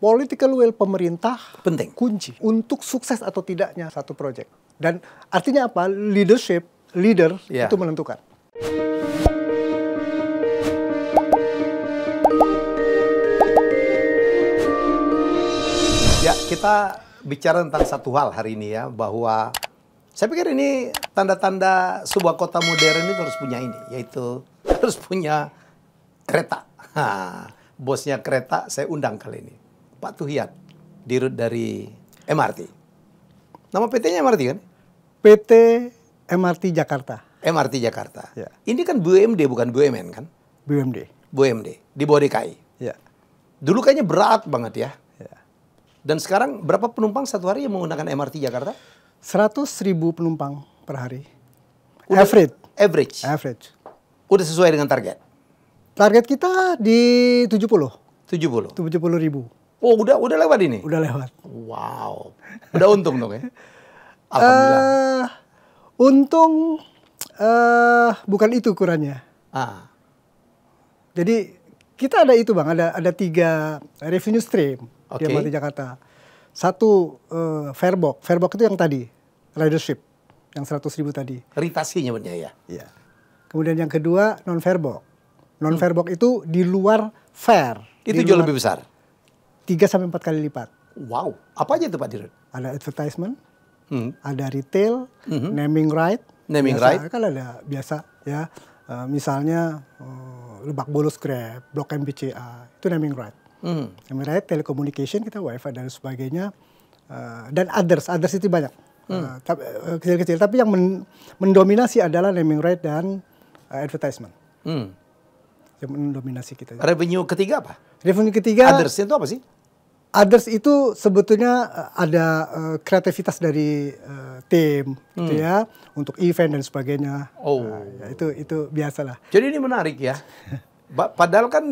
political will pemerintah Penting. kunci untuk sukses atau tidaknya satu proyek. Dan artinya apa? Leader itu menentukan. Ya, kita bicara tentang satu hal hari ini ya, bahwa saya pikir ini tanda-tanda sebuah kota modern itu harus punya ini, yaitu harus punya kereta. Bosnya kereta saya undang kali ini, Pak Tuhiat, dirut dari MRT. Nama PT-nya MRT kan? PT MRT Jakarta. MRT Jakarta. Ya. Ini kan BUMD bukan BUMN kan? BUMD. BUMD, di bawah DKI. Ya. Dulu kayaknya berat banget ya. Ya. Dan sekarang berapa penumpang satu hari yang menggunakan MRT Jakarta? 100.000 penumpang per hari. Udah, Average. Udah sesuai dengan target? Target kita di 70 ribu. Oh, udah lewat ini? Udah lewat. Wow. Udah untung dong ya? Alhamdulillah. Untung bukan itu ukurannya. Jadi kita ada itu Bang, ada 3 revenue stream di MRT Jakarta. Satu Fairbox. Fairbox itu yang tadi, ridership, yang 100.000 tadi. Ritasinya benar ya? Iya. Kemudian yang kedua non-Fairbox. Non-Fairbox itu di luar fare. Itu jauh lebih besar? 3-4 kali lipat. Wow. Apa aja itu Pak Dirut? Ada advertisement, ada retail, naming right. Naming biasa, right? Kan ada biasa ya. Misalnya Lebak Bulus Grab, Blok M BCA, itu naming right. Naming right, telecommunication, kita wifi dan sebagainya. Dan others itu banyak. Kecil-kecil. Tapi yang mendominasi adalah naming right dan advertisement. Yang mendominasi kita. Revenue ketiga apa? Revenue ketiga. Others itu apa sih? Others itu sebetulnya ada kreativitas dari tim, gitu ya, untuk event dan sebagainya. Ya, itu biasalah. Jadi ini menarik ya. Padahal kan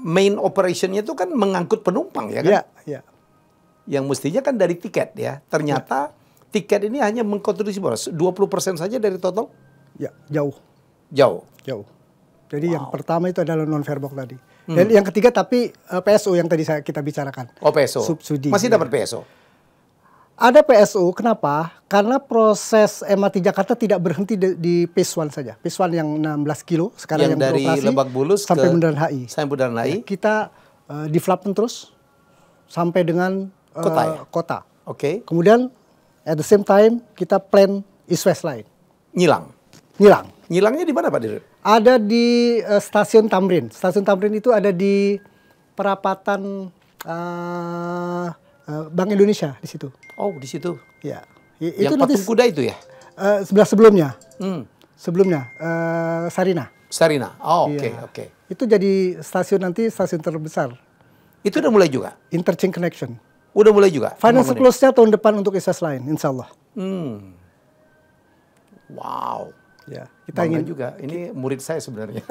main operationnya itu kan mengangkut penumpang ya kan? Iya. Yang mestinya kan dari tiket ya. Ternyata tiket ini hanya mengkontribusi 20% saja dari total? Ya, jauh. Jadi yang pertama itu adalah non-Fairbox tadi. Dan yang ketiga tapi PSO yang tadi kita bicarakan. Oh, PSO. Subsidi. Masih dapat PSO? Ada PSO, kenapa? Karena proses MRT Jakarta tidak berhenti di Phase 1 saja. Phase 1 yang 16 kilo, sekarang yang dari beroperasi Lebak Bulus sampai ke Bundaran HI. Sampai Bundaran HI. Kita development terus sampai dengan kota. Oke. Kemudian at the same time kita plan east-west line. Nyilang. Nyilangnya di mana Pak Dirut? Ada di Stasiun Tamrin. Stasiun Tamrin itu ada di perapatan Bank Indonesia di situ. Oh, di situ. Ya. Yang itu nanti patung kuda itu ya? Sebelah sebelumnya. Sebelumnya Sarina. Oh, oke. Itu jadi stasiun terbesar. Itu udah mulai juga? Interchange connection. Udah mulai juga? Financial close-nya tahun depan untuk east-west line, insya Allah. Wow. Ya, kita ingin juga. Ini murid saya sebenarnya.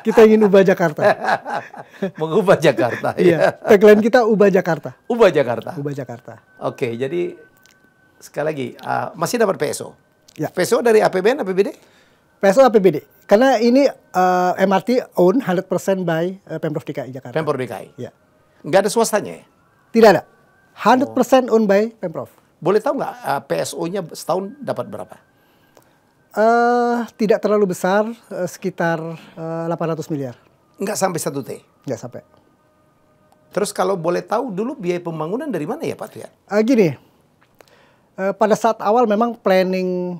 kita ingin ubah Jakarta. Mengubah Jakarta. Iya. Tagline kita ubah Jakarta. Ubah Jakarta. Oke, jadi sekali lagi masih dapat PSO. Ya. PSO dari APBN, APBD? PSO APBD. Karena ini MRT own 100% by Pemprov DKI Jakarta. Pemprov DKI. Ya. Nggak ada swastanya ya? Tidak ada. 100% owned by Pemprov. Boleh tahu nggak PSO-nya setahun dapat berapa? Tidak terlalu besar, sekitar 800 miliar. Nggak sampai 1 T? Nggak sampai. Terus kalau boleh tahu dulu biaya pembangunan dari mana ya Pak Tuhiat? Gini, pada saat awal memang planning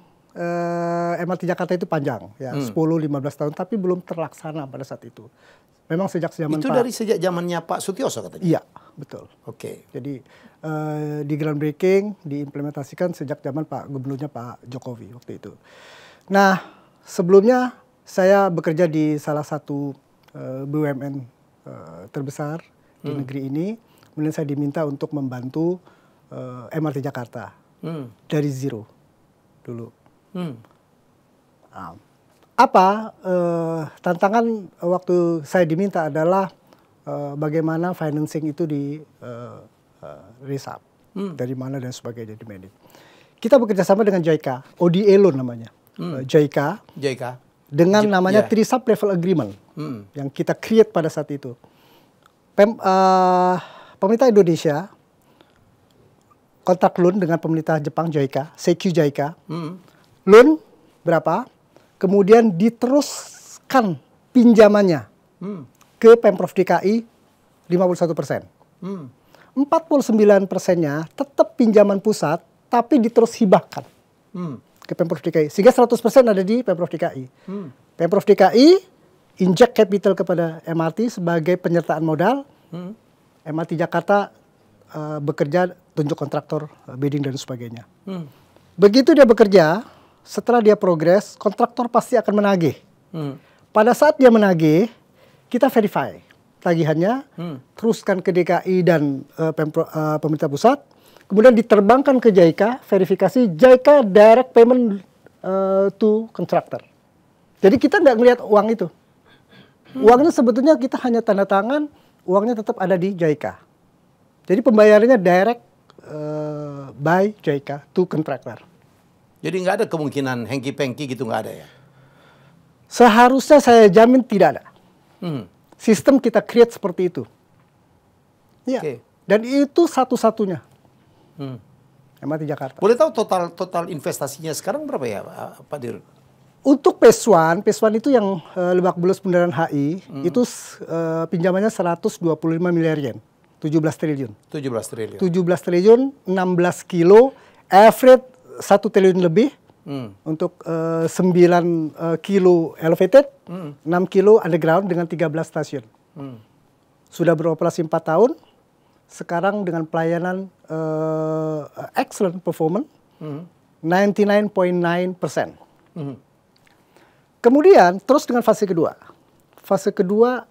MRT Jakarta itu panjang, ya 10-15 tahun, tapi belum terlaksana pada saat itu. Memang sejak zaman sejak zamannya Pak Sutioso katanya? Iya, betul. Oke. Jadi di groundbreaking, diimplementasikan sejak zaman Gubernurnya Pak Jokowi waktu itu. Nah, sebelumnya saya bekerja di salah satu BUMN terbesar di negeri ini. Kemudian saya diminta untuk membantu MRT Jakarta dari zero dulu. Tantangan waktu saya diminta adalah bagaimana financing itu di raise up, dari mana dan sebagainya di manage. Kita bekerja sama dengan JICA, ODA loan namanya. JICA dengan namanya 3 sub level agreement yang kita create pada saat itu. Pemerintah Indonesia kontrak loan dengan pemerintah Jepang JICA, Seikyu JICA. Loan berapa? Kemudian diteruskan pinjamannya ke Pemprov DKI 51%. 49%-nya tetap pinjaman pusat, tapi diterus hibahkan ke Pemprov DKI. Sehingga 100% ada di Pemprov DKI. Pemprov DKI inject capital kepada MRT sebagai penyertaan modal. MRT Jakarta bekerja tunjuk kontraktor, bidding dan sebagainya. Begitu dia bekerja, setelah dia progres, kontraktor pasti akan menagih. Pada saat dia menagih, kita verify tagihannya, teruskan ke DKI dan pemerintah pusat, kemudian diterbangkan ke JICA, verifikasi JICA direct payment to contractor. Jadi kita nggak ngelihat uang itu. Uangnya sebetulnya kita hanya tanda tangan, uangnya tetap ada di JICA. Jadi pembayarannya direct by JICA to contractor. Jadi nggak ada kemungkinan hengki-pengki gitu, nggak ada ya? Seharusnya saya jamin tidak ada. Sistem kita create seperti itu. Ya. Okay. Dan itu satu-satunya. MRT Jakarta. Boleh tahu total investasinya sekarang berapa ya, Pak Dirut? Untuk PES1 itu yang Lebak Bulus Bundaran HI, itu pinjamannya 125 miliar yen. 17 triliun. 17 triliun. 17 triliun, 16 kilo, average 1 triliun lebih. Untuk 9 kilo elevated, 6 kilo underground dengan 13 stasiun. Sudah beroperasi 4 tahun, sekarang dengan pelayanan excellent performance, 99.9%. Kemudian terus dengan fase kedua. Fase kedua,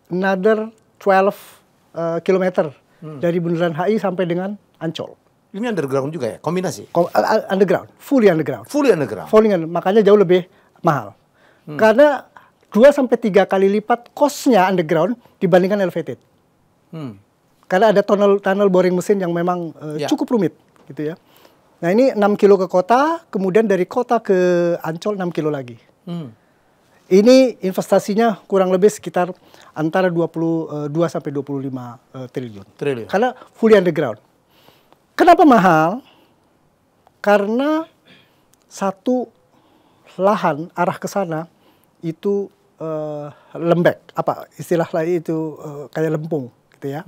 another 12 kilometer dari Bundaran HI sampai dengan Ancol. Ini underground juga ya, kombinasi? Underground, fully underground. Fully underground. Makanya jauh lebih mahal. Karena 2-3 kali lipat cost-nya underground dibandingkan elevated. Karena ada tunnel boring mesin yang memang cukup rumit, gitu ya. Nah ini 6 kilo ke kota, kemudian dari kota ke Ancol 6 kilo lagi. Ini investasinya kurang lebih sekitar antara 22 sampai 25 triliun. Karena fully underground. Kenapa mahal? Karena satu lahan arah ke sana itu lembek, apa istilah lain itu kayak lempung, gitu ya.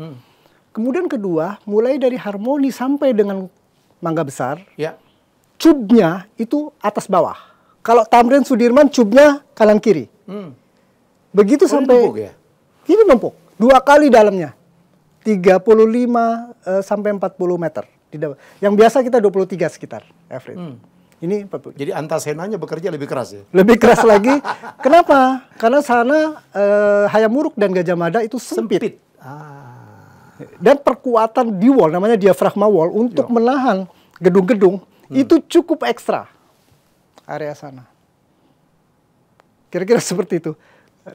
Kemudian kedua, mulai dari Harmoni sampai dengan Mangga Besar, cubnya itu atas bawah. Kalau Tamrin Sudirman cubnya kanan kiri. Begitu sampai numpuk ya? Ini numpuk, 2 kali dalamnya. 35 sampai 40 meter. Yang biasa kita 23 sekitar average. Ini 40. Jadi Antasenanya bekerja lebih keras ya? Lebih keras lagi. Kenapa? Karena sana Hayamuruk dan Gajah Mada itu sempit. Dan perkuatan di wall, namanya diafragma wall, untuk menahan gedung-gedung, itu cukup ekstra area sana. Kira-kira seperti itu.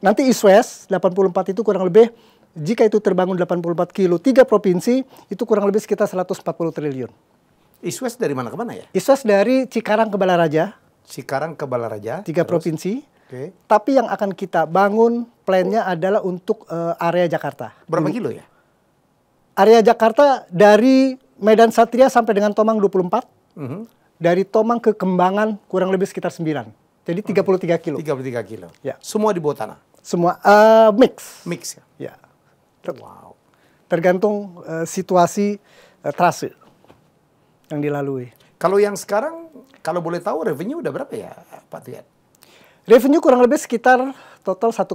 Nanti East West 84 itu kurang lebih, jika itu terbangun 84 kilo, 3 provinsi, itu kurang lebih sekitar 140 triliun. East West dari mana ke mana ya? East West dari Cikarang ke Balaraja. Cikarang ke Balaraja. 3 provinsi. Okay. Tapi yang akan kita bangun plan-nya adalah untuk area Jakarta. Berapa kilo ya? Area Jakarta dari Medan Satria sampai dengan Tomang 24. Dari Tomang ke Kembangan kurang lebih sekitar 9. Jadi 33 kilo. 33 kilo. Ya. Semua di bawah tanah? Semua mix. Mix ya? Ya. Wow. Tergantung situasi trase yang dilalui. Kalau yang sekarang, kalau boleh tahu revenue udah berapa ya Pak Tiat? Revenue kurang lebih sekitar total 1,4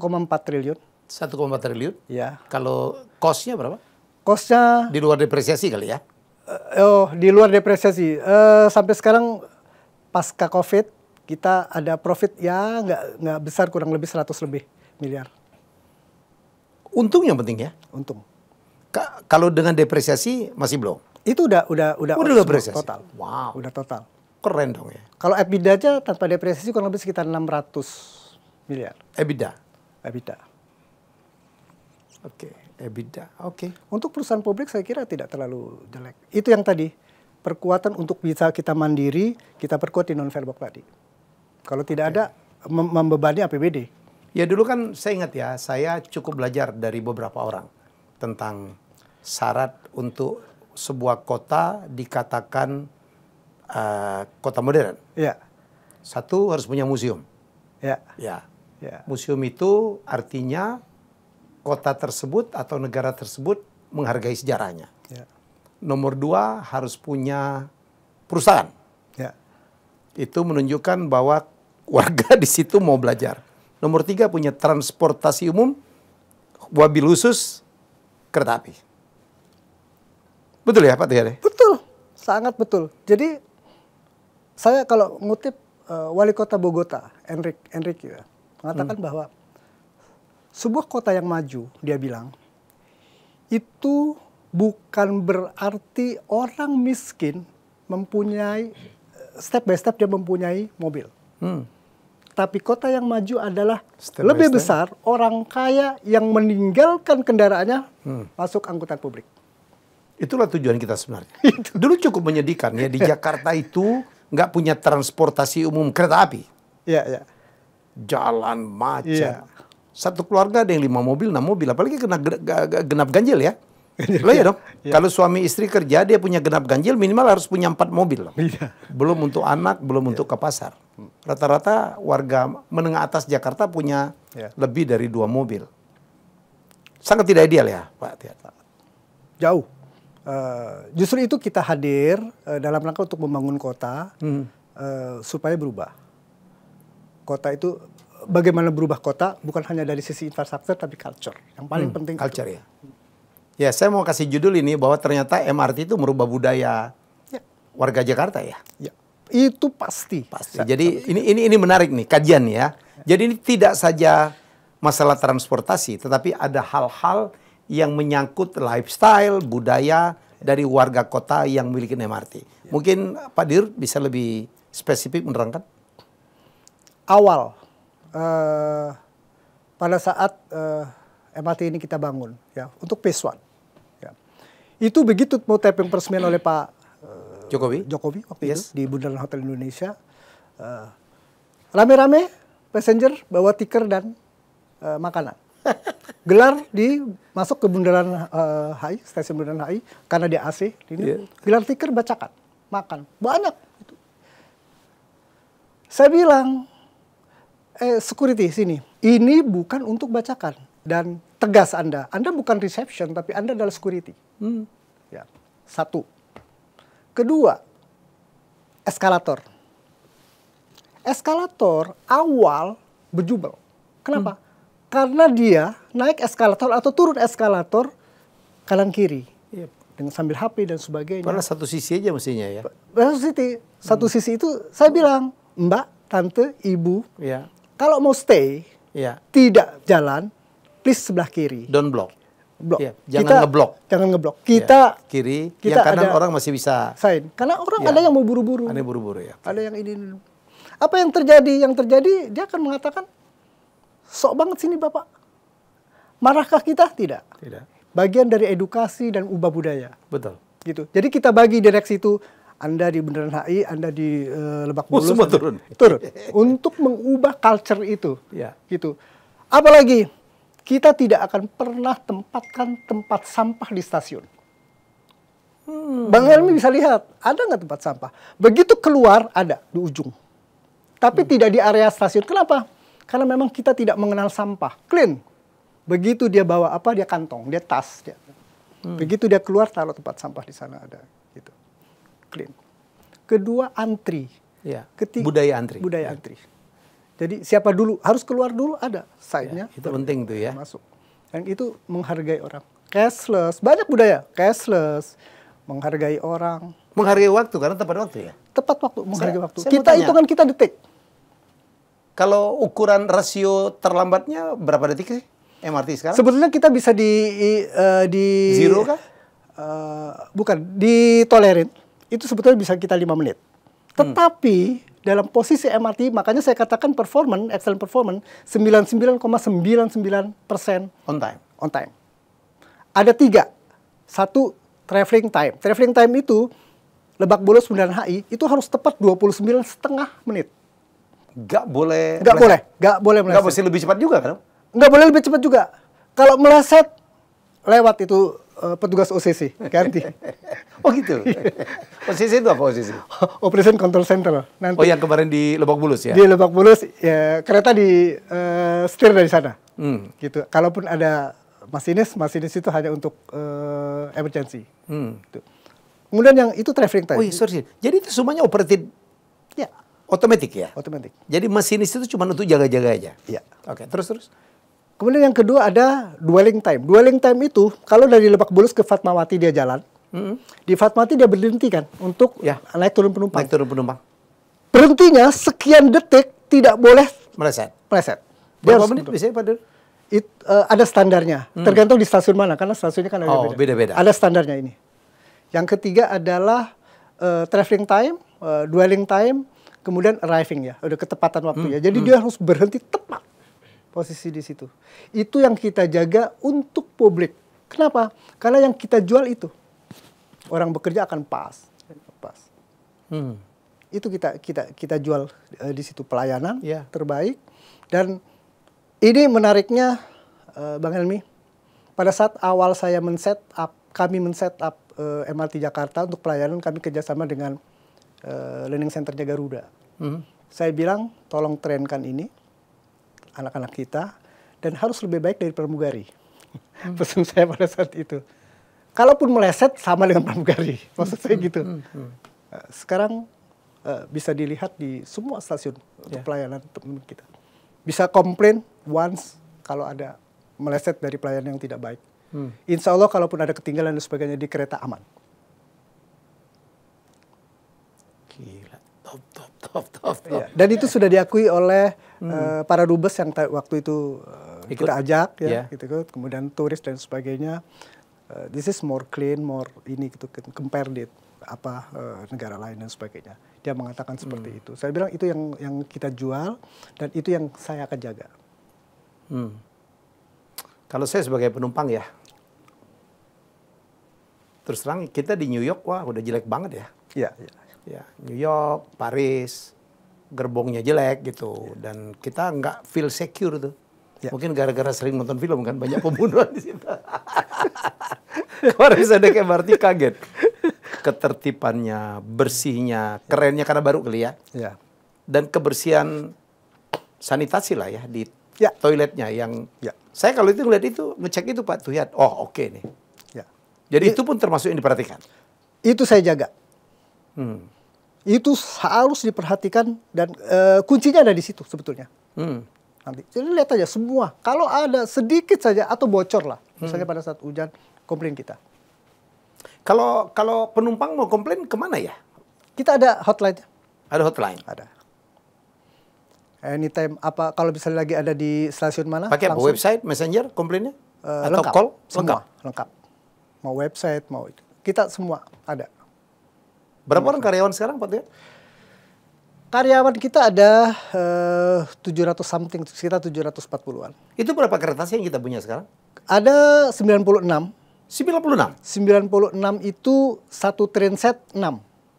triliun. 1,4 triliun? Ya. Kalau cost-nya berapa? Cost-nya di luar depresiasi kali ya? Di luar depresiasi. Sampai sekarang pasca COVID kita ada profit ya nggak besar, kurang lebih 100 lebih miliar. Untung yang penting ya? Untung. Kalau dengan depresiasi masih belum? Itu udah depresiasi? Total. Wow. Udah total. Keren dong ya? Kalau EBITDA aja tanpa depresiasi kurang lebih sekitar 600 miliar. EBITDA? EBITDA. Oke, EBITDA. Oke. Untuk perusahaan publik saya kira tidak terlalu jelek. Itu yang tadi, perkuatan untuk bisa kita mandiri, kita perkuat di non-fairbox tadi. Kalau tidak ada, membebani APBD. Ya dulu kan saya ingat ya, saya cukup belajar dari beberapa orang. tentang syarat untuk sebuah kota dikatakan kota modern. Ya. Satu, harus punya museum. Ya. Ya. Ya. Museum itu artinya kota tersebut atau negara tersebut menghargai sejarahnya. Ya. Nomor dua, harus punya perusahaan. Ya. Itu menunjukkan bahwa warga di situ mau belajar. Nomor tiga, punya transportasi umum, wabil khusus kereta api. Betul ya Pak Tiare? Betul, sangat betul. Jadi saya kalau ngutip Wali Kota Bogota, Enrique ya, mengatakan bahwa sebuah kota yang maju, dia bilang, itu bukan berarti orang miskin mempunyai, step by step dia mempunyai mobil. Tapi kota yang maju adalah Step lebih by step. besar orang kaya yang meninggalkan kendaraannya masuk angkutan publik. Itulah tujuan kita sebenarnya. Dulu cukup menyedihkan ya, di Jakarta itu nggak punya transportasi umum kereta api. Iya, iya. Jalan macet. Iya. Satu keluarga ada yang 5 mobil, 6 mobil. Apalagi kena genap ganjil ya. Lah ya dong. Iya. Kalau suami istri kerja, dia punya genap ganjil, minimal harus punya 4 mobil. Iya. Belum untuk anak, belum untuk ke pasar. Rata-rata warga menengah atas Jakarta punya lebih dari 2 mobil. Sangat tidak ideal ya Pak Tiat. Jauh. Justru itu kita hadir dalam rangka untuk membangun kota supaya berubah. Kota itu, bagaimana berubah kota bukan hanya dari sisi infrastruktur tapi culture. Yang paling penting Culture ya. Ya, saya mau kasih judul ini bahwa ternyata MRT itu merubah budaya warga Jakarta ya. Ya, itu pasti. Jadi ini menarik nih kajian ya. Jadi ini tidak saja masalah transportasi, tetapi ada hal-hal yang menyangkut lifestyle, budaya dari warga kota yang memiliki MRT. Mungkin Pak Dir bisa lebih spesifik menerangkan? Awal pada saat MRT ini kita bangun ya untuk phase 1. Ya. Itu begitu mau tapping peresmian oleh Pak Jokowi waktu itu di Bundaran Hotel Indonesia, rame-rame passenger bawa tiker dan makanan. Gelar masuk ke Bundaran HI, stasiun Bundaran HI karena dia AC ini. Gelar tiker bacakan, makan banyak. Saya bilang, security sini, ini bukan untuk bacakan. Dan tegas Anda bukan reception, tapi Anda adalah security. Ya, satu. Kedua, eskalator. Eskalator awal berjubel. Kenapa? Karena dia naik eskalator atau turun eskalator kanan kiri. Dengan sambil HP dan sebagainya. Padahal satu sisi aja mestinya ya. Satu sisi itu saya bilang, Mbak, Tante, Ibu, kalau mau stay, tidak jalan, please sebelah kiri. Don't block. Blok. Jangan ngeblok. Jangan ngeblok. Kita kiri, yang kanan orang masih bisa sign. Karena orang ada yang mau buru-buru. Ada yang buru-buru ya. Ada yang ini. Apa yang terjadi? Yang terjadi dia akan mengatakan, sok banget sini Bapak. Marahkah kita? Tidak. Tidak. Bagian dari edukasi dan ubah budaya. Betul. Gitu. Jadi kita bagi direksi itu. Anda di Bundaran HI, Anda di Lebak Bulus. Semua turun. Turun. Untuk mengubah culture itu. Ya. Gitu. Apalagi, kita tidak akan pernah tempatkan tempat sampah di stasiun. Bang Helmi bisa lihat, ada nggak tempat sampah? Begitu keluar, ada di ujung. Tapi tidak di area stasiun. Kenapa? Karena memang kita tidak mengenal sampah. Clean. Begitu dia bawa apa, dia kantong, dia tas. Begitu dia keluar, taruh tempat sampah di sana ada. Gitu. Clean. Kedua, antri. Ya. Ketiga, budaya antri. Budaya antri. Jadi siapa dulu, harus keluar dulu, ada sign-nya. Itu penting tuh ya. Masuk. Dan itu menghargai orang. Cashless, banyak budaya. Cashless, menghargai orang. Menghargai waktu, karena tepat waktu ya. Tepat waktu, menghargai waktu. Saya Kita hitungan kita detik. Kalau ukuran rasio terlambatnya berapa detik sih MRT sekarang? Sebetulnya kita bisa di Zero kah? Bukan, ditolerin. Itu sebetulnya bisa kita 5 menit. Tetapi dalam posisi MRT, makanya saya katakan excellent performance, 99,99% On time. On time. Ada 3. 1, traveling time. Traveling time itu, Lebak Bulus Bundaran HI, itu harus tepat 29,5 menit. Nggak boleh Nggak boleh meleset. Nggak boleh lebih cepat juga kan? Nggak boleh lebih cepat juga. Kalau meleset, lewat itu petugas OCC ganti. Oh gitu. Posisi itu apa posisi? Operation Control Center nanti. Oh yang kemarin di Lebak Bulus ya? Di Lebak Bulus ya, kereta di setir dari sana. Gitu. Kalaupun ada masinis itu hanya untuk emergency. Gitu. Kemudian yang itu traveling time. Oh iya, sorry. Jadi itu semuanya operated Ya, otomatis ya? otomatis. Jadi masinis itu cuma untuk jaga-jaga aja? Ya. Oke, terus? Kemudian yang kedua ada dwelling time. Dwelling time itu kalau dari Lebak Bulus ke Fatmawati dia jalan, di Fatmawati dia berhenti kan untuk naik turun penumpang. Naik turun penumpang. Berhentinya sekian detik tidak boleh Meleset. Dia Berapa menit biasanya Pak Dir? Ada standarnya, tergantung di stasiun mana, karena stasiunnya kan beda-beda. Ada standarnya ini. Yang ketiga adalah traveling time, dwelling time, kemudian arriving ya, udah ketepatan waktu ya. Jadi dia harus berhenti tepat posisi di situ. Itu yang kita jaga untuk publik. Kenapa? Karena yang kita jual itu orang bekerja akan pas. Itu kita jual di situ pelayanan terbaik. Dan ini menariknya Bang Helmi, pada saat awal kami men-set up MRT Jakarta untuk pelayanan, kami kerjasama dengan Learning Center-nya Garuda. Saya bilang tolong trenkan ini anak-anak kita dan harus lebih baik dari pramugari. Pesan saya pada saat itu. Kalaupun meleset sama dengan pramugari, maksud saya gitu. Sekarang bisa dilihat di semua stasiun untuk pelayanan teman kita. Bisa komplain once kalau ada meleset dari pelayanan yang tidak baik. Insya Allah kalaupun ada ketinggalan dan sebagainya di kereta aman. Gila, top. Ya, dan itu sudah diakui oleh para dubes yang waktu itu kita ajak ya, gitu, kemudian turis dan sebagainya. This is more clean, more ini gitu, compare with negara lain dan sebagainya. Dia mengatakan seperti itu. Saya bilang itu yang kita jual dan itu yang saya akan jaga. Kalau saya sebagai penumpang ya, terus terang kita di New York, wah udah jelek banget ya. Ya, New York, Paris, gerbongnya jelek gitu, dan kita nggak feel secure tuh. Mungkin gara-gara sering nonton film kan, banyak pembunuhan di situ. Kemarin saya naik MRT kaget. Ketertibannya, bersihnya, kerennya karena baru kali ya. Dan kebersihan sanitasi lah ya di toiletnya yang saya kalau itu ngeliat itu, ngecek itu Pak, tuh lihat, oh oke nih. Jadi itu pun termasuk yang diperhatikan. Itu saya jaga. Itu harus diperhatikan dan kuncinya ada di situ sebetulnya. Nanti, jadi lihat aja semua. Kalau ada sedikit saja atau bocor lah, misalnya pada saat hujan, komplain kita. Kalau penumpang mau komplain kemana ya? Kita ada hotline. Ada hotline. Ada. Anytime kalau misalnya lagi ada di stasiun mana? Pakai apa? Website, messenger, komplainnya? Atau lengkap. call? Lengkap. Mau website, mau itu. Kita semua ada. Berapa orang karyawan sekarang Pak Tio? Karyawan kita ada 700 something, sekitar 740-an. Itu berapa kereta sih yang kita punya sekarang? Ada 96. 96? 96 itu satu train set 6.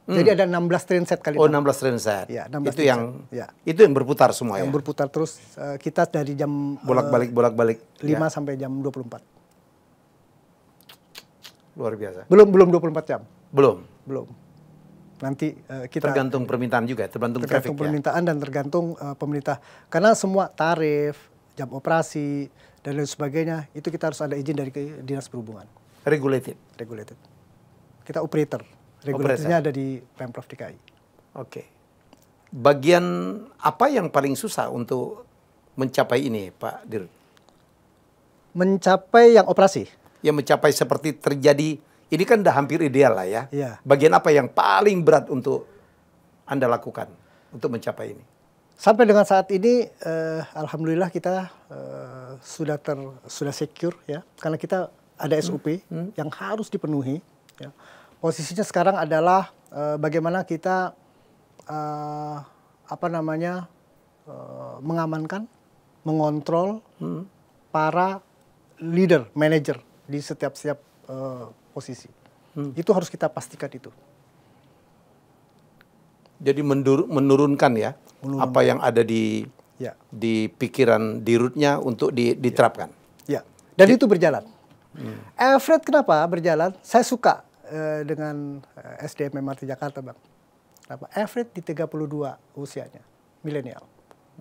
Jadi ada 16 train set kali. Oh, 16 train set. Ya, 16 itu yang berputar semua yang berputar terus. Kita dari jam bolak-balik 5 sampai jam 24. Luar biasa. Belum 24 jam. Belum. Nanti kita tergantung permintaan juga, tergantung permintaan dan tergantung pemerintah. Karena semua tarif, jam operasi dan lain sebagainya itu kita harus ada izin dari Dinas Perhubungan. Regulated. Kita operator. Regulatornya ada di Pemprov DKI. Oke. Bagian apa yang paling susah untuk mencapai ini, Pak Dir? Mencapai yang operasi. Yang mencapai seperti terjadi. Ini kan udah hampir ideal lah ya. Bagian apa yang paling berat untuk Anda lakukan untuk mencapai ini? Sampai dengan saat ini, alhamdulillah kita sudah secure ya, karena kita ada SOP yang harus dipenuhi. Ya. Posisinya sekarang adalah bagaimana kita mengamankan, mengontrol para leader, manager di setiap posisi. Itu harus kita pastikan itu. Jadi menurunkan ya apa yang ada di pikiran di rootnya untuk diterapkan. Ya. Dan itu berjalan. Air freight kenapa berjalan? Saya suka dengan SDM MRT Jakarta, Bang. Kenapa? Air freight di 32 usianya, milenial.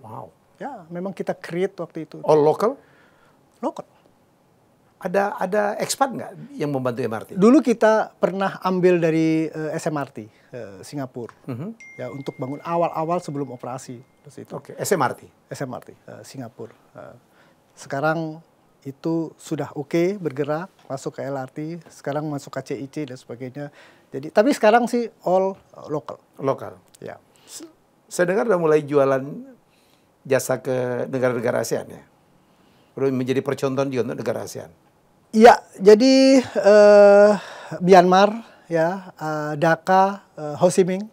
Wow. Ya, memang kita create waktu itu. All local? Lokal. Ada expat nggak yang membantu MRT? Dulu kita pernah ambil dari SMRT Singapura, ya untuk bangun awal-awal sebelum operasi. Oke, SMRT. SMRT Singapura. Sekarang itu sudah oke, bergerak masuk ke LRT, sekarang masuk ke CIC dan sebagainya. Jadi, tapi sekarang sih all local. Lokal. Ya. Saya dengar udah mulai jualan jasa ke negara-negara ASEAN ya. Udah menjadi percontohan juga untuk negara ASEAN. Iya, jadi Myanmar, ya, Dhaka, Ho Chi Minh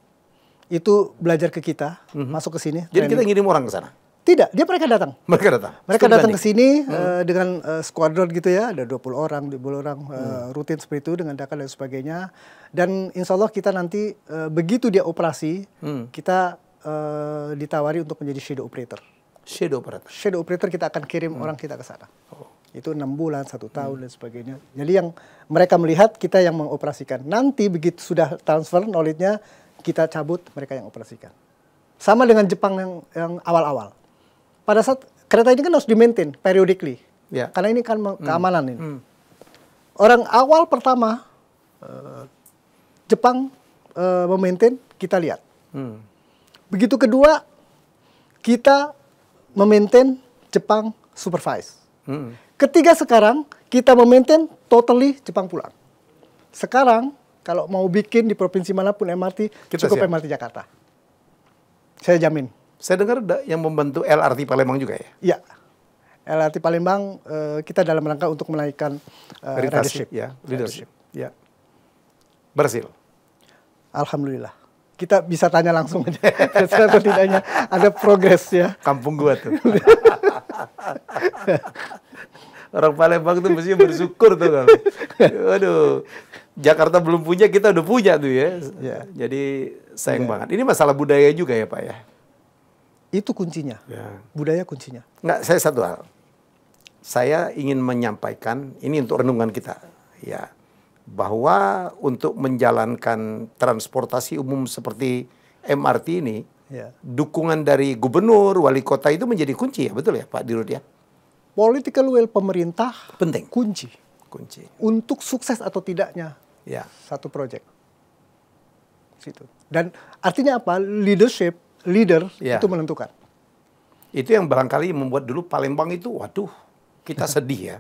itu belajar ke kita, masuk ke sini. Jadi kita ngirim orang ke sana? Tidak, mereka datang. Mereka datang? Mereka datang ke sini dengan squadron gitu ya, ada 20 orang, 20 orang rutin seperti itu dengan Dhaka dan sebagainya. Dan insya Allah kita nanti begitu dia operasi, kita ditawari untuk menjadi shadow operator. Shadow operator? Shadow operator kita akan kirim orang kita ke sana. Itu 6 bulan, 1 tahun dan sebagainya. Jadi yang mereka melihat kita yang mengoperasikan. Nanti begitu sudah transfer knowledge-nya, kita cabut, mereka yang operasikan. Sama dengan Jepang yang awal-awal. Pada saat kereta ini kan harus di-maintain periodically. Ya. Karena ini kan keamanan ini. Orang awal pertama, Jepang memaintain, kita lihat. Begitu kedua, kita memaintain, Jepang supervise. Ketiga sekarang, kita memaintain totally Jepang pulang. Sekarang, kalau mau bikin di provinsi manapun MRT, kita cukup siap. MRT Jakarta. Saya jamin. Saya dengar yang membantu LRT Palembang juga ya? Iya. LRT Palembang, kita dalam rangka untuk menaikkan ridership. Ya, leadership. Ya. Berhasil? Alhamdulillah. Kita bisa tanya langsung aja. Atau tidaknya ada progres ya. Kampung gua tuh. Orang Palembang tuh mestinya bersyukur tuh kan. Waduh, Jakarta belum punya, kita udah punya tuh ya. Jadi sayang banget. Ini masalah budaya juga ya Pak ya? Itu kuncinya. Ya. Budaya kuncinya. Nggak, saya satu hal. Saya ingin menyampaikan, ini untuk renungan kita. Ya, bahwa untuk menjalankan transportasi umum seperti MRT ini, dukungan dari gubernur, wali kota itu menjadi kunci ya, betul ya Pak Dirut ya? Political will pemerintah penting. Kunci untuk sukses atau tidaknya satu proyek. Situ. Dan artinya apa? Leader itu menentukan. Itu yang barangkali membuat dulu Palembang itu, waduh, kita sedih ya.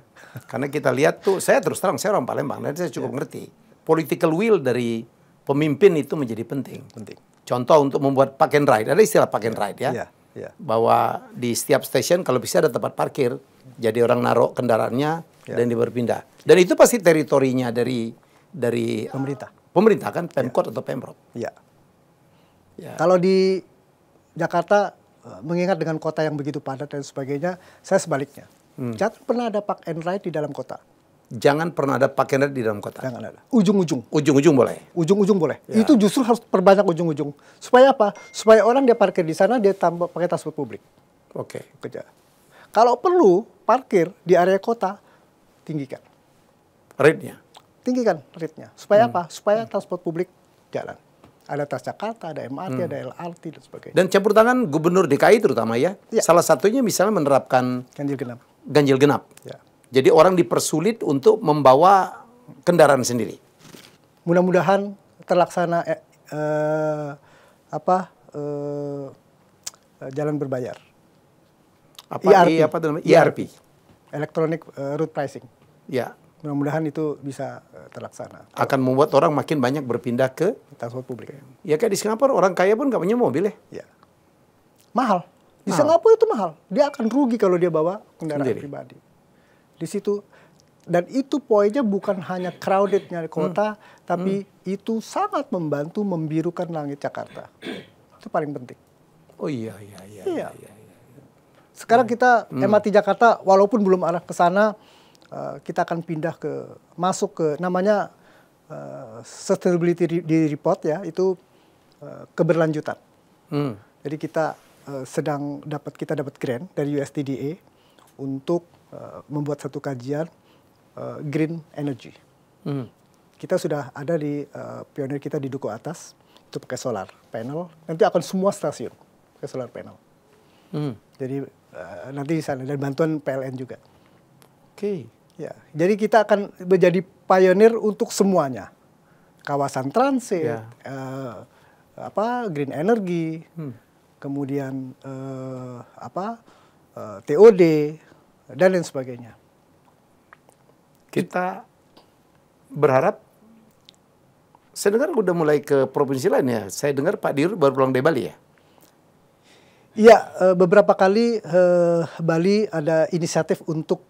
Karena kita lihat tuh, saya terus terang, saya orang Palembang, dan saya cukup ngerti. Political will dari pemimpin itu menjadi penting. Contoh untuk membuat park and ride, ada istilah park and ride ya. Bahwa di setiap stasiun kalau bisa ada tempat parkir, jadi orang naruh kendaraannya dan dia berpindah. Dan itu pasti teritorinya dari pemerintah kan, Pemkot atau Pemprov. Kalau di Jakarta, mengingat dengan kota yang begitu padat dan sebagainya, saya sebaliknya. Jangan pernah ada park and ride di dalam kota. Jangan pernah ada park and ride di dalam kota. Jangan ada. Ujung-ujung. Ujung-ujung boleh. Ujung-ujung boleh. Itu justru harus perbanyak ujung-ujung. Supaya apa? Supaya orang dia parkir di sana, dia tambah pakai transport publik. Oke. Kalau perlu parkir di area kota, tinggikan. Rate-nya? Tinggikan rate-nya. Supaya apa? Supaya transport publik jalan. Ada Transjakarta, ada MRT, ada LRT, dan sebagainya. Dan campur tangan Gubernur DKI terutama ya. Salah satunya misalnya menerapkan ganjil genap. Jadi orang dipersulit untuk membawa kendaraan sendiri. Mudah-mudahan terlaksana jalan berbayar. ERP. Electronic Route Pricing. Ya. Mudah-mudahan itu bisa terlaksana. Akan membuat orang makin banyak berpindah ke transport publik. Ya kayak di Singapura, orang kaya pun nggak punya mobil ya. Mahal. Di Singapura itu mahal. Dia akan rugi kalau dia bawa kendaraan pribadi. Di situ, dan itu poinnya bukan hanya crowdednya kota, tapi itu sangat membantu membirukan langit Jakarta. Itu paling penting. Oh iya. Sekarang kita MRT Jakarta, walaupun belum arah ke sana, kita akan pindah masuk ke namanya sustainability report ya, itu keberlanjutan. Jadi kita kita dapat grant dari USTDA untuk membuat satu kajian green energy. Kita sudah ada di pionir kita di Duku Atas, itu pakai solar panel. Nanti akan semua stasiun pakai solar panel. Jadi nanti di sana dan bantuan PLN juga. Oke. Ya, jadi kita akan menjadi pionir untuk semuanya. Kawasan transit, green energy, kemudian TOD dan lain sebagainya. Kita berharap, saya dengar udah mulai ke provinsi lain ya. Saya dengar Pak Dirut baru pulang dari Bali ya? Iya, beberapa kali Bali ada inisiatif untuk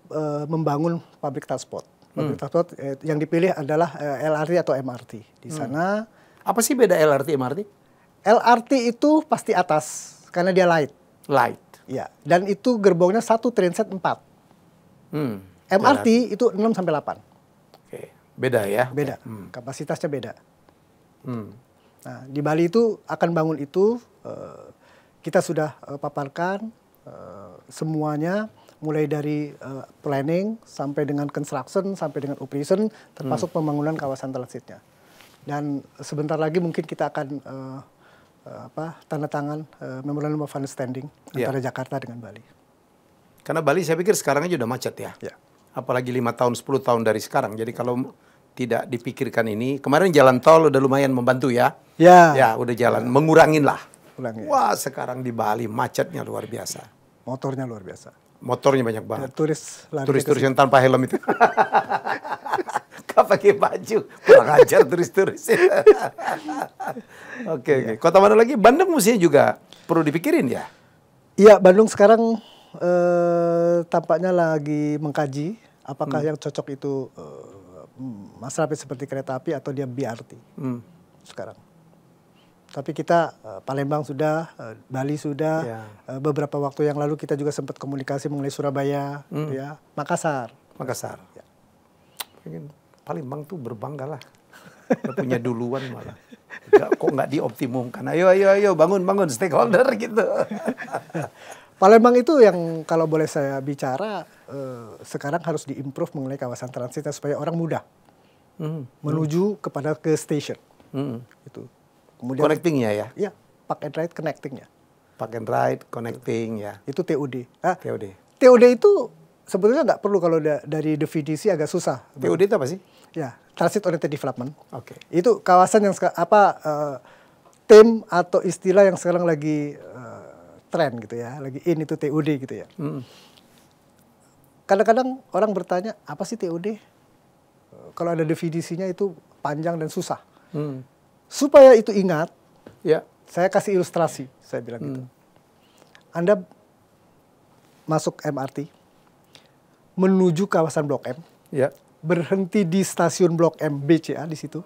membangun public transport. Public transport yang dipilih adalah LRT atau MRT. Di sana, Apa sih beda LRT MRT? LRT itu pasti atas karena dia light. Light. Ya, dan itu gerbongnya satu trainset 4. MRT itu 6 sampai 8. Oke, beda ya? Beda, kapasitasnya beda. Nah, di Bali itu akan bangun itu, kita sudah paparkan semuanya, mulai dari planning sampai dengan construction, sampai dengan operation, termasuk pembangunan kawasan transitnya. Dan sebentar lagi mungkin kita akan tanda tangan memorandum of understanding antara Jakarta dengan Bali. Karena Bali saya pikir sekarang aja udah macet ya. Apalagi 5 tahun, 10 tahun dari sekarang. Jadi kalau tidak dipikirkan ini, kemarin jalan tol udah lumayan membantu ya. Ya, udah jalan, mengurangin lah. Wah, sekarang di Bali macetnya luar biasa. Motornya luar biasa. Motornya banyak banget. Turis yang tanpa helm itu. Gak pakai baju, kurang ajar turis-turis. Oke. Kota mana lagi? Bandung mestinya juga perlu dipikirin ya? Iya, Bandung sekarang tampaknya lagi mengkaji apakah yang cocok itu masalah seperti kereta api atau dia BRT sekarang. Tapi kita Palembang sudah, Bali sudah, beberapa waktu yang lalu kita juga sempat komunikasi mengenai Surabaya, ya, Makassar. Ya. Palembang tuh berbangga lah, udah punya duluan malah. Kok nggak dioptimumkan? Ayo bangun stakeholder gitu. Palembang itu yang kalau boleh saya bicara sekarang harus diimprove mengenai kawasan transitnya supaya orang mudah menuju ke station. Itu. Kemudian Connectingnya ya? Iya, park and ride connectingnya. Park and ride connecting ya. Itu TOD. TOD itu sebetulnya nggak perlu kalau dari definisi agak susah. TOD itu apa sih? Ya, Transit Oriented Development. Oke. Itu kawasan yang term atau istilah yang sekarang lagi tren gitu ya, lagi in itu TOD gitu ya. Kadang-kadang orang bertanya, apa sih TOD? Kalau ada definisinya itu panjang dan susah. Supaya itu ingat, saya kasih ilustrasi, saya bilang gitu. Anda masuk MRT, menuju kawasan Blok M, berhenti di stasiun Blok M BCA di situ.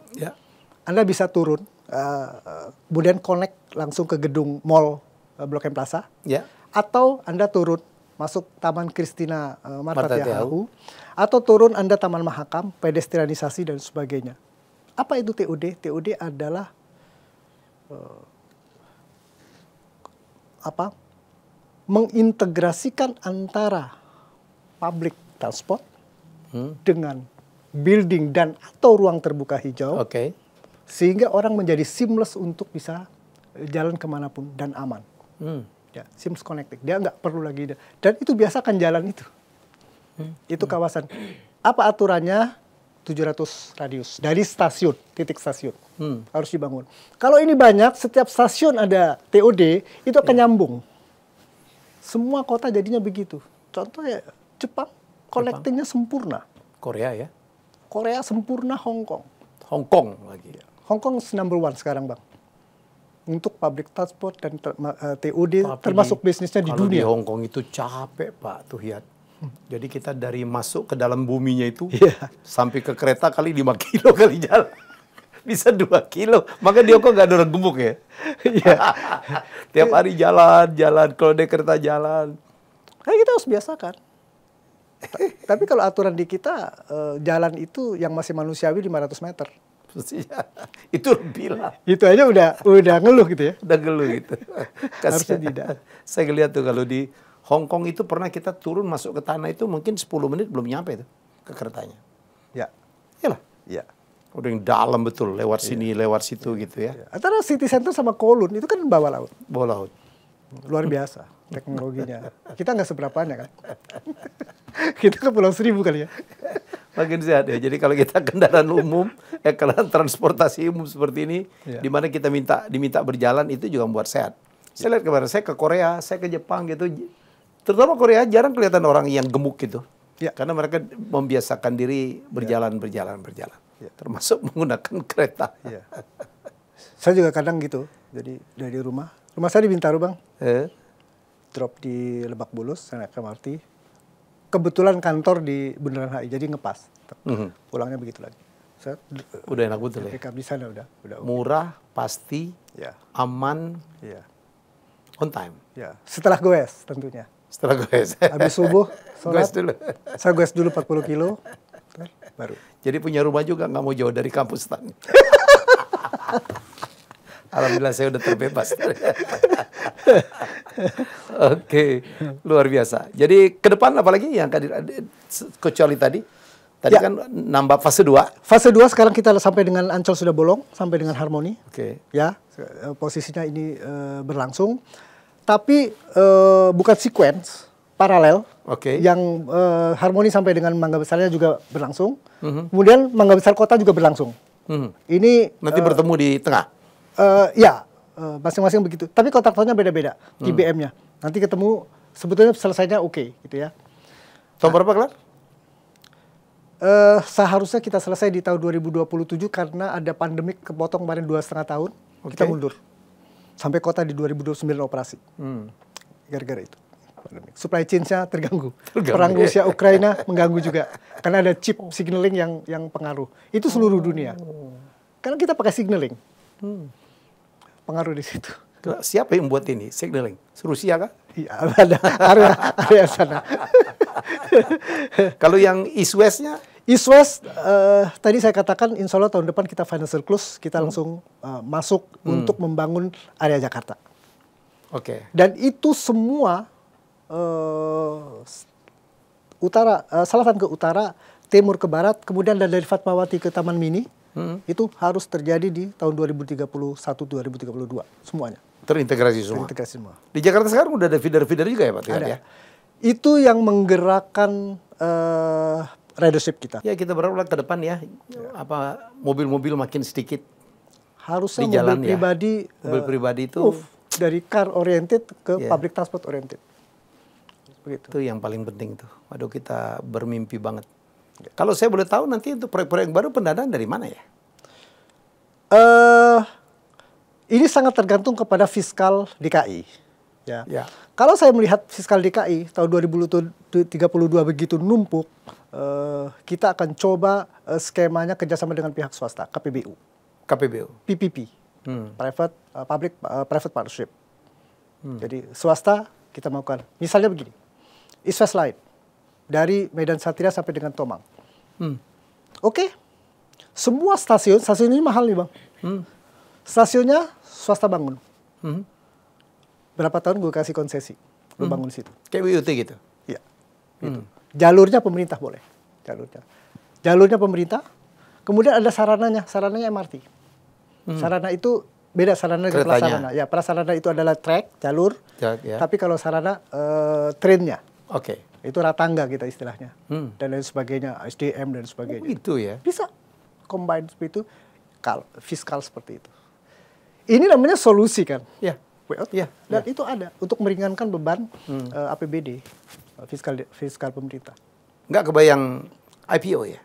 Anda bisa turun, kemudian connect langsung ke gedung mall Blok M Plaza, atau Anda turun masuk Taman Christina Marta Tiahahu, atau turun Anda Taman Mahakam, pedestrianisasi dan sebagainya. Apa itu TOD? TOD adalah mengintegrasikan antara public transport dengan building dan atau ruang terbuka hijau, sehingga orang menjadi seamless untuk bisa jalan kemanapun dan aman. Ya, seamless connected. Dia nggak perlu lagi. Dan itu biasakan jalan itu. Itu kawasan. Apa aturannya? 700 radius dari stasiun, titik stasiun harus dibangun. Kalau ini banyak, setiap stasiun ada TOD, itu akan nyambung. Semua kota jadinya begitu. Contohnya Jepang, connectingnya sempurna. Korea ya? Korea sempurna, Hong Kong. Hong Kong lagi. Hong Kong number 1 sekarang, Bang. Untuk public transport dan TOD, termasuk bisnisnya di dunia. Kalau di Hong Kong itu capek, Pak Tuhiat. Jadi kita dari masuk ke dalam buminya itu sampai ke kereta kali 5 kilo kali jalan. Bisa 2 kilo. Maka dia kok nggak ada orang gemuk ya? Tiap hari jalan. Kalau naik kereta jalan. Nah, kita harus biasakan. Tapi kalau aturan di kita, jalan itu yang masih manusiawi 500 meter. Itu lebih lah. Itu aja udah ngeluh gitu ya? Udah ngeluh gitu. Harusnya tidak. Saya lihat tuh kalau di Hong Kong itu pernah kita turun masuk ke tanah itu mungkin 10 menit belum nyampe itu. ke keretanya. Ya. Iyalah. Ya. Udah yang dalam betul, lewat sini, lewat situ gitu ya. Antara city center sama Kowloon itu kan bawah laut. Bawah laut. Luar biasa teknologinya. Kita nggak seberapanya kan. Kita ke Pulau Seribu kali ya. Makin sehat ya. Jadi kalau kita kendaraan umum, kendaraan transportasi umum seperti ini, di mana kita diminta berjalan, itu juga membuat sehat. Saya lihat kemarin, saya ke Korea, saya ke Jepang gitu. Terutama Korea jarang kelihatan orang yang gemuk gitu. Ya. Karena mereka membiasakan diri berjalan. Ya. Termasuk menggunakan kereta. Ya. Saya juga kadang gitu. Jadi dari rumah saya di Bintaro Bang. Drop di Lebak Bulus, saya naik MRT. Kebetulan kantor di Bundaran HI, jadi ngepas. Pulangnya begitu lagi. Saya Udah enak betul ya. pick up di sana udah. Murah, pasti, Ya. aman, Ya. on time. Ya. Setelah goes tentunya. Setelah gue Habis subuh, sholat. goes dulu. Saya goes dulu 40 kilo, baru. Jadi punya rumah juga nggak mau jauh dari kampus tadi. Alhamdulillah saya udah terbebas. Oke, luar biasa. Jadi ke depan apalagi yang kecuali tadi? Tadi kan nambah fase 2. Fase 2 sekarang kita sampai dengan Ancol sudah bolong, sampai dengan Harmoni. Oke. Ya, posisinya ini berlangsung. Tapi bukan sequence, paralel. Oke. Yang Harmoni sampai dengan Mangga Besarnya juga berlangsung. Kemudian Mangga Besar Kota juga berlangsung. Ini Nanti bertemu di tengah. ya, masing-masing begitu. Tapi kontraktornya beda-beda, IBM-nya. Nanti ketemu, sebetulnya selesainya oke, gitu ya. Tahun berapa kelar? Seharusnya kita selesai di tahun 2027 karena ada pandemik kepotong kemarin 2,5 tahun. Kita mundur. Sampai kota di 2029 operasi. Gara-gara itu. Pandemik. Supply chain-nya terganggu. Perang Rusia-Ukraina mengganggu juga. Karena ada chip signaling yang pengaruh. Itu seluruh dunia. Karena kita pakai signaling. Pengaruh di situ. Siapa yang buat ini? Signaling? Rusia kah? Iya, ada area sana. Kalau yang East-West-nya? East-West, tadi saya katakan insya Allah tahun depan kita financial close, kita langsung masuk untuk membangun area Jakarta. Oke. Dan itu semua utara, selatan ke utara, timur ke barat, kemudian dari Fatmawati ke Taman Mini, itu harus terjadi di tahun 2031-2032, semuanya. Terintegrasi semua? Terintegrasi semua. Di Jakarta sekarang udah ada feeder-feeder juga ya Pak? Ada. Ya? Itu yang menggerakkan ridership kita. Ya kita berharap ke depan ya, apa mobil-mobil makin sedikit. Harusnya di jalan, mobil pribadi, mobil pribadi itu move dari car oriented ke public transport oriented. Begitu. Itu yang paling penting tuh. Waduh kita bermimpi banget. Kalau saya boleh tahu nanti untuk proyek-proyek baru pendanaan dari mana ya? Ini sangat tergantung kepada fiskal DKI. Ya. Ya. Kalau saya melihat fiskal DKI tahun 2032 begitu numpuk, kita akan coba skemanya kerjasama dengan pihak swasta, KPBU. KPBU. PPP, private partnership. Jadi swasta kita maukan. Misalnya begini, East-West Line dari Medan Satria sampai dengan Tomang. Oke, semua stasiun ini mahal nih Bang. Stasiunnya swasta bangun. Berapa tahun gue kasih konsesi, gue bangun situ. Kayak WUT gitu? Iya. Gitu. Jalurnya pemerintah boleh. Jalurnya pemerintah. Kemudian ada sarananya MRT. Sarana itu beda sarana dengan prasarana. Ya, prasarana itu adalah track, jalur. Ya. Tapi kalau sarana trennya. Oke. Itu ratangga kita istilahnya. Dan lain sebagainya, SDM dan sebagainya. Itu ya? Bisa combine seperti itu, fiskal seperti itu. Ini namanya solusi kan? Ya. Dan itu ada untuk meringankan beban APBD, fiskal pemerintah. Nggak kebayang IPO ya?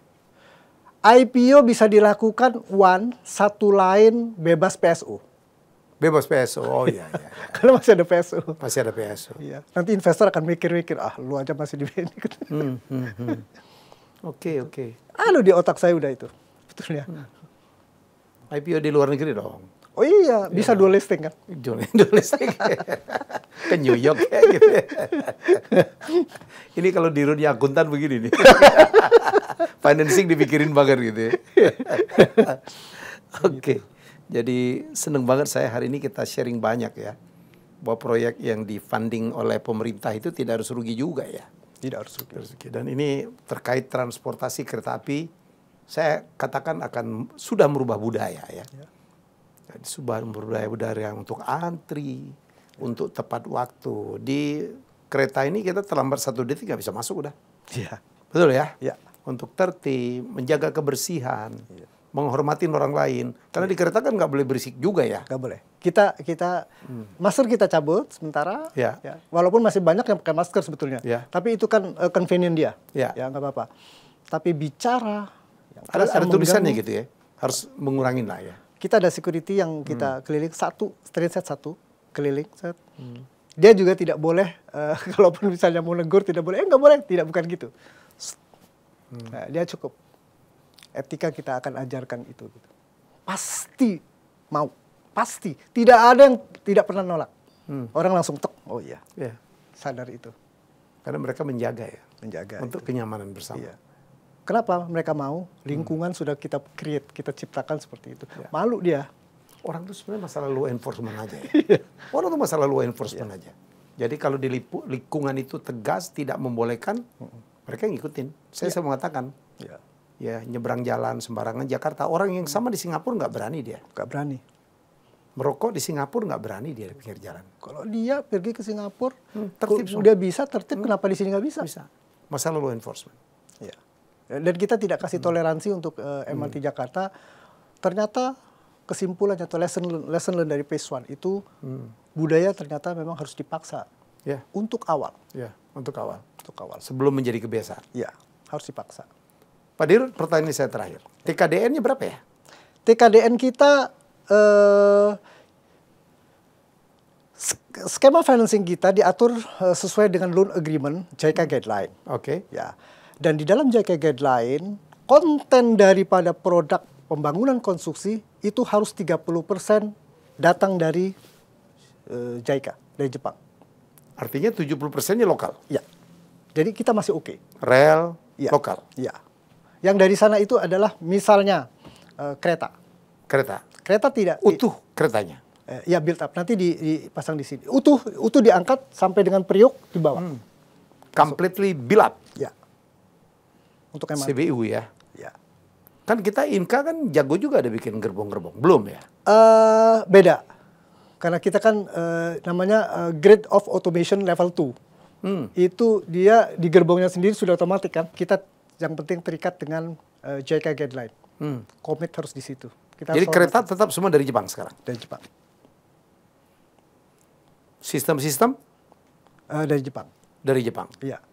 IPO bisa dilakukan satu line bebas PSO. Bebas PSO, oh iya. Karena masih ada PSO. Masih ada PSO. Iya. Nanti investor akan mikir-mikir, lu aja masih di BNI. Oke. Di otak saya udah itu. Betulnya. IPO di luar negeri dong. Oh iya, bisa dual listing kan? Dual listing. Ke New York ya gitu. Ini kalau di dunia akuntan begini nih. Financing dipikirin banget gitu ya. Oke. Jadi seneng banget saya hari ini kita sharing banyak ya. Bahwa proyek yang di-funding oleh pemerintah itu tidak harus rugi juga ya. Tidak harus rugi. Dan ini terkait transportasi kereta api, saya katakan sudah merubah budaya ya. Jadi, sudah merubah budaya untuk antri, untuk tepat waktu. Di kereta ini kita terlambat 1 detik nggak bisa masuk udah. Iya. Betul ya? Iya. Untuk tertib, menjaga kebersihan, menghormati orang lain. Karena di kereta kan nggak boleh berisik juga ya. Nggak boleh. Kita masker kita cabut sementara. Ya. Ya. Walaupun masih banyak yang pakai masker sebetulnya. Ya. Tapi itu kan convenient dia. Ya. Ya nggak apa-apa. Tapi bicara. Ada tulisannya gitu ya. Harus mengurangin lah ya. Kita ada security yang kita keliling straight set satu keliling set. Dia juga tidak boleh kalaupun misalnya mau negur tidak boleh. Nggak boleh. Tidak, bukan gitu. Nah, dia cukup. Etika kita akan ajarkan itu. Gitu. Pasti mau. Pasti. Tidak ada yang tidak pernah nolak. Orang langsung tek. Oh iya. Ya. Sadar itu. Karena mereka menjaga ya. Menjaga. Untuk kenyamanan bersama. Iya. Kenapa mereka mau? Lingkungan sudah kita create, kita ciptakan seperti itu. Ya. Malu dia. Orang itu sebenarnya masalah law enforcement aja ya. Orang itu masalah law enforcement aja. Jadi kalau di lingkungan itu tegas, tidak membolehkan, mereka ngikutin. Saya mengatakan, ya nyebrang jalan sembarangan Jakarta. Orang yang sama di Singapura nggak berani dia. Nggak berani. Merokok di Singapura nggak berani dia di pinggir jalan. Kalau dia pergi ke Singapura, tertib. Dia bisa tertib, kenapa di sini nggak bisa? Bisa. Masalah law enforcement. Ya. Dan kita tidak kasih toleransi untuk MRT Jakarta. Ternyata kesimpulannya atau lesson learn dari Phase 1 itu budaya ternyata memang harus dipaksa. Ya. Untuk awal. Ya, untuk awal. Untuk awal. Sebelum menjadi kebiasaan. Ya, harus dipaksa. Pak Dirut, pertanyaan saya terakhir. TKDN-nya berapa ya? TKDN kita skema financing kita diatur sesuai dengan loan agreement JICA guideline. Oke. Ya. Dan di dalam JICA guideline, konten daripada produk pembangunan konstruksi itu harus 30% datang dari JICA, dari Jepang. Artinya 70%-nya lokal? Ya. Jadi kita masih oke. Rel, Ya. lokal? Ya. Yang dari sana itu adalah misalnya kereta. Kereta? Kereta tidak. Utuh keretanya? Ya build up. Nanti dipasang di sini. Utuh diangkat sampai dengan periuk dibawa. Completely built up? Ya. Untuk MRT. CBU ya? Ya. Kan kita Inka kan jago juga ada bikin gerbong-gerbong. Belum ya? Beda. Karena kita kan namanya grade of automation level 2. Itu dia di gerbongnya sendiri sudah otomatis kan. Kita yang penting terikat dengan JICA guideline. Komit harus di situ. Jadi kereta tetap semua dari Jepang sekarang? Dari Jepang. Sistem-sistem? Dari Jepang. Dari Jepang? Iya.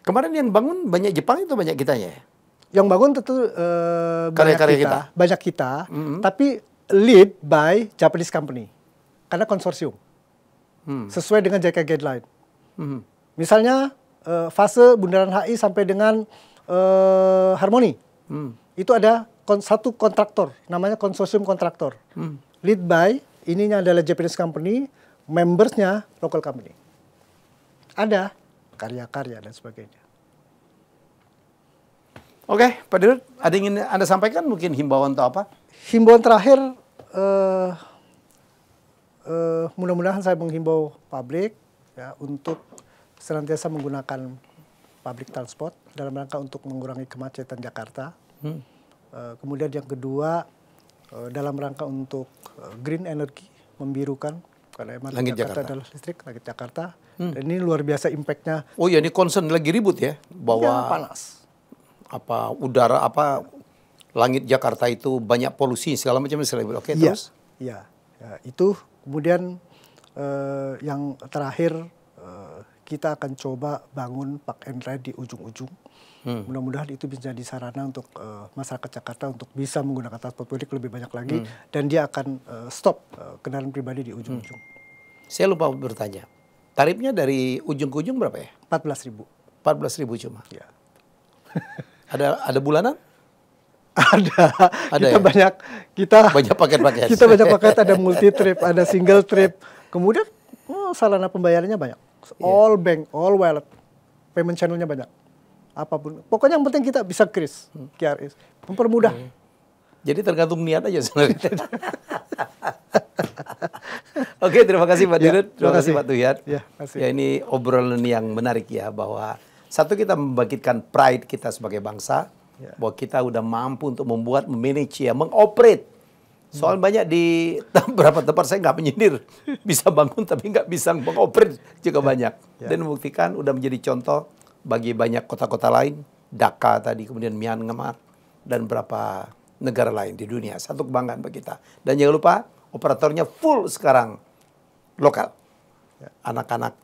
Kemarin yang bangun banyak Jepang itu banyak kitanya ya? Yang bangun tentu Karya-karya kita. Banyak kita, tapi lead by Japanese company. Karena konsorsium. Sesuai dengan JICA guideline. Misalnya fase Bundaran HI sampai dengan Harmoni. Itu ada satu kontraktor, namanya konsorsium kontraktor. Lead by, ininya adalah Japanese company, membersnya local company. Ada karya-karya dan sebagainya. Oke, Pak Dirut, ada yang ingin Anda sampaikan mungkin himbauan atau apa? Himbauan terakhir, mudah-mudahan saya menghimbau publik ya, untuk senantiasa menggunakan public transport dalam rangka untuk mengurangi kemacetan Jakarta. Kemudian yang kedua, dalam rangka untuk green energy, membirukan. Karena Langit Jakarta adalah listrik, Langit Jakarta. Dan ini luar biasa impact-nya. Oh ya, ini concern lagi ribut ya, bahwa Ya, panas. apa udara apa langit Jakarta itu banyak polusi segala macam segala macam. Oke, Ya, terus? ya, itu kemudian yang terakhir kita akan coba bangun park and ride di ujung-ujung. Mudah-mudahan itu bisa jadi sarana untuk masyarakat Jakarta untuk bisa menggunakan transport publik lebih banyak lagi dan dia akan stop kendaraan pribadi di ujung-ujung. Saya lupa bertanya. Tarifnya dari ujung ke ujung berapa ya? 14.000. 14.000 cuma. Ya. Ada bulanan? Ada kita ya? banyak paket-paket. Kita banyak paket, ada multi trip, ada single trip. Kemudian sarana pembayarannya banyak. All bank, all wallet. Payment channelnya banyak. Apapun. Pokoknya yang penting kita bisa QRIS. Mempermudah. Jadi tergantung niat aja sebenarnya. Oke, terima kasih Pak Dirut, terima kasih kasih. Pak Tuyat. Ya, kasih. Ya, ini obrolan yang menarik ya, bahwa satu, kita membangkitkan pride kita sebagai bangsa, bahwa kita udah mampu untuk membuat, memanage ya, mengoperate. Soal banyak di beberapa tempat saya nggak menyindir, bisa bangun tapi nggak bisa mengoperate juga banyak. Dan membuktikan udah menjadi contoh bagi banyak kota-kota lain, Dhaka tadi, kemudian Myanmar, dan beberapa negara lain di dunia. Satu kebanggaan bagi kita. Dan jangan lupa, operatornya full sekarang lokal, anak-anak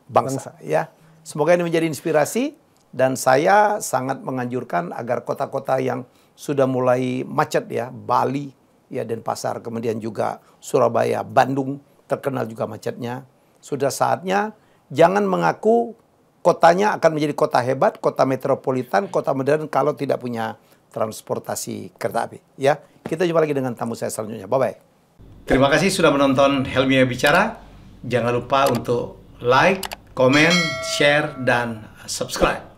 bangsa. Ya, semoga ini menjadi inspirasi, dan saya sangat menganjurkan agar kota-kota yang sudah mulai macet ya, Bali, ya, Denpasar, kemudian juga Surabaya, Bandung terkenal juga macetnya. Sudah saatnya jangan mengaku kotanya akan menjadi kota hebat, kota metropolitan, kota modern kalau tidak punya transportasi kereta api. Ya, kita jumpa lagi dengan tamu saya selanjutnya. Bye bye. Terima kasih sudah menonton Helmia Bicara. Jangan lupa untuk like, comment, share, dan subscribe.